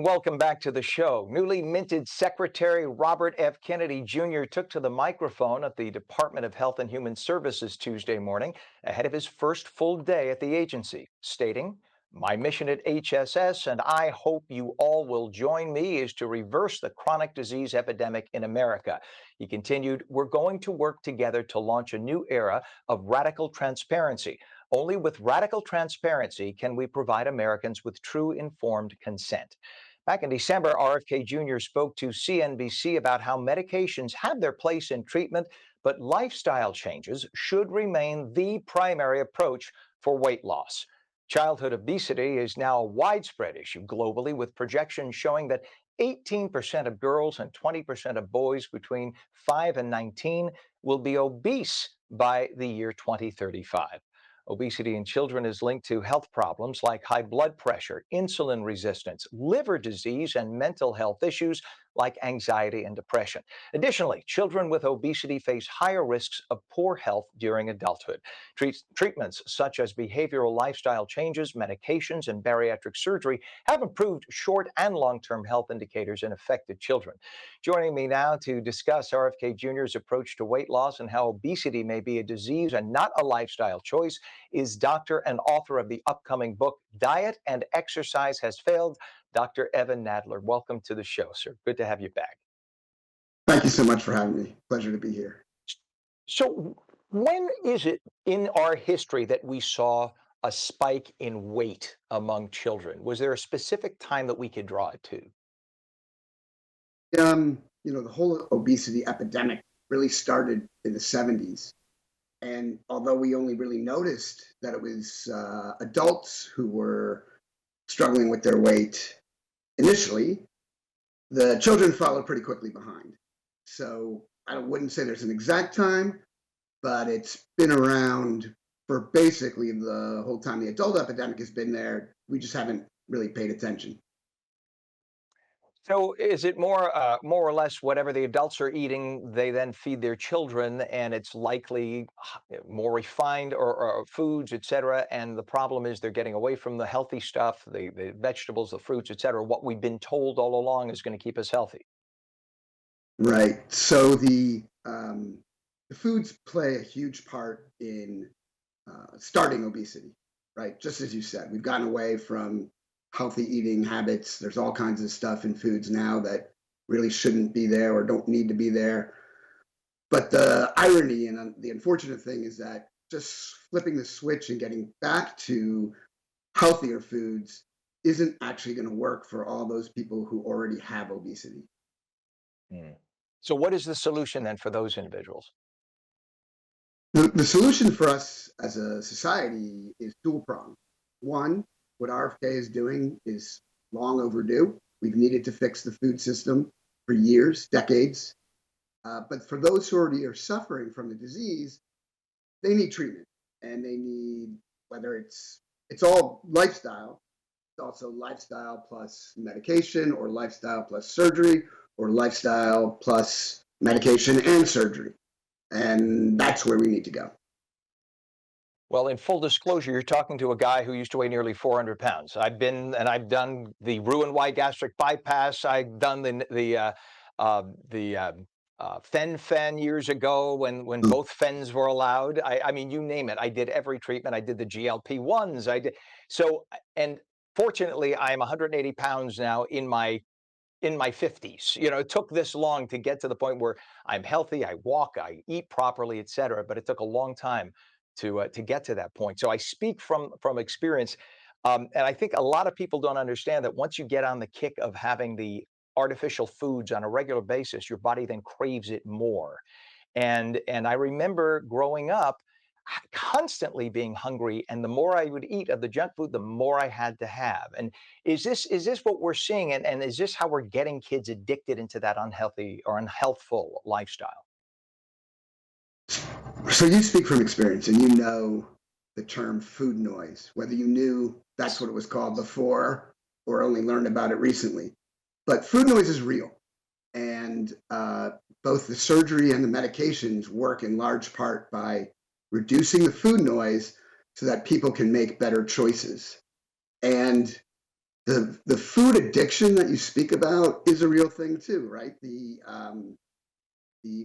Welcome back to the show. Newly minted Secretary Robert F. Kennedy Jr. took to the microphone at the Department of Health and Human Services Tuesday morning ahead of his first full day at the agency, stating, "My mission at HSS, and I hope you all will join me, is to reverse the chronic disease epidemic in America." He continued, "We're going to work together to launch a new era of radical transparency. Only with radical transparency can we provide Americans with true informed consent." Back in December, RFK Jr. spoke to CNBC about how medications have their place in treatment, but lifestyle changes should remain the primary approach for weight loss. Childhood obesity is now a widespread issue globally, with projections showing that 18% of girls and 20% of boys between 5 and 19 will be obese by the year 2035. Obesity in children is linked to health problems like high blood pressure, insulin resistance, liver disease, and mental health issues like anxiety and depression. Additionally, children with obesity face higher risks of poor health during adulthood. Treatments such as behavioral lifestyle changes, medications, and bariatric surgery have improved short and long-term health indicators in affected children. Joining me now to discuss RFK Jr.'s approach to weight loss and how obesity may be a disease and not a lifestyle choice is doctor and author of the upcoming book, Diet and Exercise Has Failed, Dr. Evan Nadler. Welcome to the show, sir. Good to have you back. Thank you so much for having me. Pleasure to be here. So, when is it in our history that we saw a spike in weight among children? Was there a specific time that we could draw it to? The whole obesity epidemic really started in the 70s. And although we only really noticed that it was adults who were struggling with their weight initially, the children followed pretty quickly behind. So I wouldn't say there's an exact time, but it's been around for basically the whole time the adult epidemic has been there. We just haven't really paid attention. So is it more or less whatever the adults are eating, they then feed their children, and it's likely more refined or foods, et cetera. And the problem is they're getting away from the healthy stuff, the vegetables, the fruits, et cetera. What we've been told all along is going to keep us healthy. Right. So the foods play a huge part in starting obesity, right? Just as you said, we've gotten away from healthy eating habits. There's all kinds of stuff in foods now that really shouldn't be there or don't need to be there. But the irony and the unfortunate thing is that just flipping the switch and getting back to healthier foods isn't actually going to work for all those people who already have obesity. Mm. So what is the solution then for those individuals? The solution for us as a society is dual pronged. One, what RFK is doing is long overdue. We've needed to fix the food system for years, decades. But for those who already are suffering from the disease, they need treatment, and they need, whether it's all lifestyle, it's also lifestyle plus medication, or lifestyle plus surgery, or lifestyle plus medication and surgery. And that's where we need to go. Well, in full disclosure, you're talking to a guy who used to weigh nearly 400 pounds. I've done the Roux-en-Y gastric bypass. I've done the fen years ago when both fens were allowed. I mean, you name it. I did every treatment. I did the GLP-1s. I did so, and fortunately, I'm 180 pounds now in my 50s. It took this long to get to the point where I'm healthy, I walk, I eat properly, et cetera. But it took a long time to get to that point. So I speak from experience, and I think a lot of people don't understand that once you get on the kick of having the artificial foods on a regular basis, your body then craves it more. And I remember growing up constantly being hungry, and the more I would eat of the junk food, the more I had to have. And is this what we're seeing, and is this how we're getting kids addicted into that unhealthy or unhealthful lifestyle? So you speak from experience, and you know the term food noise, whether you knew that's what it was called before or only learned about it recently. But food noise is real. And both the surgery and the medications work in large part by reducing the food noise so that people can make better choices. And The food addiction that you speak about is a real thing too, right? The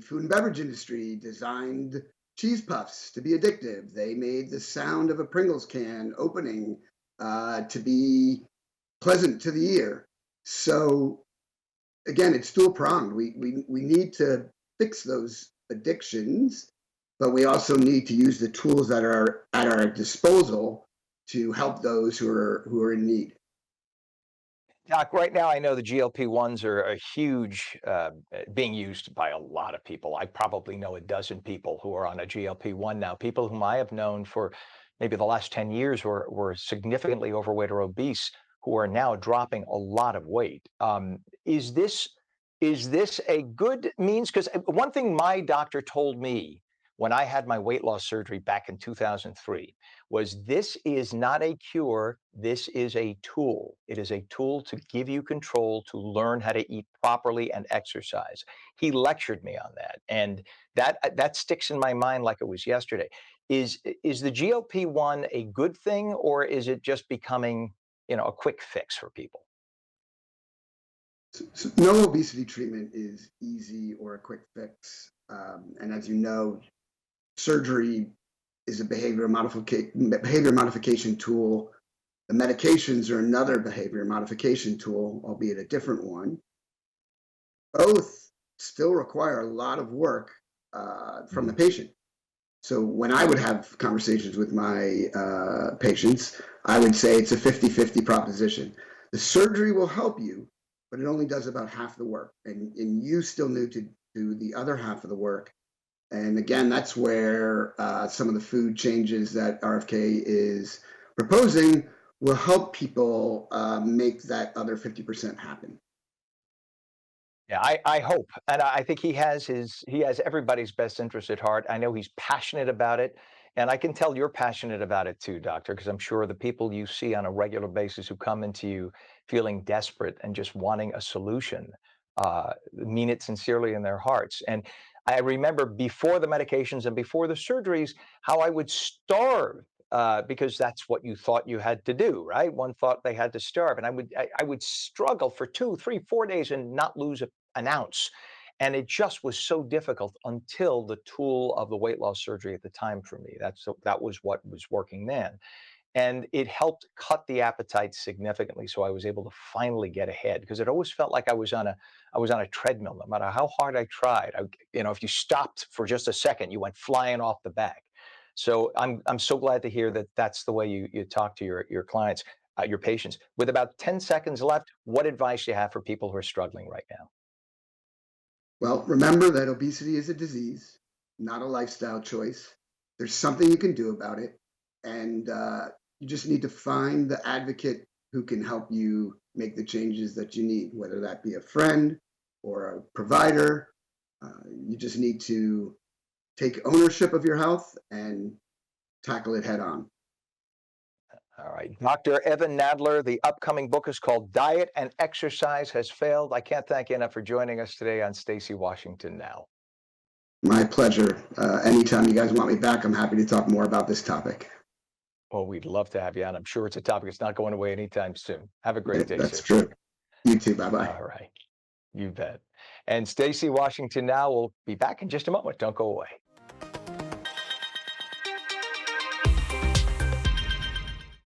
food and beverage industry designed cheese puffs to be addictive. They made the sound of a Pringles can opening to be pleasant to the ear. So again, it's dual pronged. We need to fix those addictions, but we also need to use the tools that are at our disposal to help those who are in need. Doc, right now I know the GLP-1s are a huge, being used by a lot of people. I probably know a dozen people who are on a GLP-1 now, people whom I have known for maybe the last 10 years were significantly overweight or obese who are now dropping a lot of weight. Is this a good means? Because one thing my doctor told me when I had my weight loss surgery back in 2003 was this is not a cure. This is a tool. It is a tool to give you control to learn how to eat properly and exercise. He lectured me on that. And that sticks in my mind like it was yesterday. Is the GLP-1 a good thing or is it just becoming, a quick fix for people? So no obesity treatment is easy or a quick fix. And as you know, surgery is a behavior modification tool. The medications are another behavior modification tool, albeit a different one. Both still require a lot of work from the patient. So when I would have conversations with my patients, I would say it's a 50-50 proposition. The surgery will help you, but it only does about half the work. And you still need to do the other half of the work. And again, that's where some of the food changes that RFK is proposing will help people make that other 50% happen. Yeah, I hope, and I think he has everybody's best interest at heart. I know he's passionate about it, and I can tell you're passionate about it too, doctor, because I'm sure the people you see on a regular basis who come into you feeling desperate and just wanting a solution mean it sincerely in their hearts. And I remember before the medications and before the surgeries, how I would starve. Because that's what you thought you had to do, right? One thought they had to starve, and I would struggle for 2, 3, 4 days and not lose an ounce. And it just was so difficult until the tool of the weight loss surgery at the time for me. That was what was working then. And it helped cut the appetite significantly. So I was able to finally get ahead because it always felt like I was on a treadmill, no matter how hard I tried. If you stopped for just a second, you went flying off the back. So I'm so glad to hear that that's the way you talk to your clients, your patients. With about 10 seconds left, what advice do you have for people who are struggling right now? Well, remember that obesity is a disease, not a lifestyle choice. There's something you can do about it. And you just need to find the advocate who can help you make the changes that you need, whether that be a friend or a provider. You just need to take ownership of your health and tackle it head on. All right. Dr. Evan Nadler, the upcoming book is called Diet and Exercise Has Failed. I can't thank you enough for joining us today on Stacy Washington Now. My pleasure. Anytime you guys want me back, I'm happy to talk more about this topic. Well, we'd love to have you on. I'm sure it's a topic that's not going away anytime soon. Have a great day, That's sir. true. You too. Bye bye. All right. You bet. And Stacy Washington Now will be back in just a moment. Don't go away.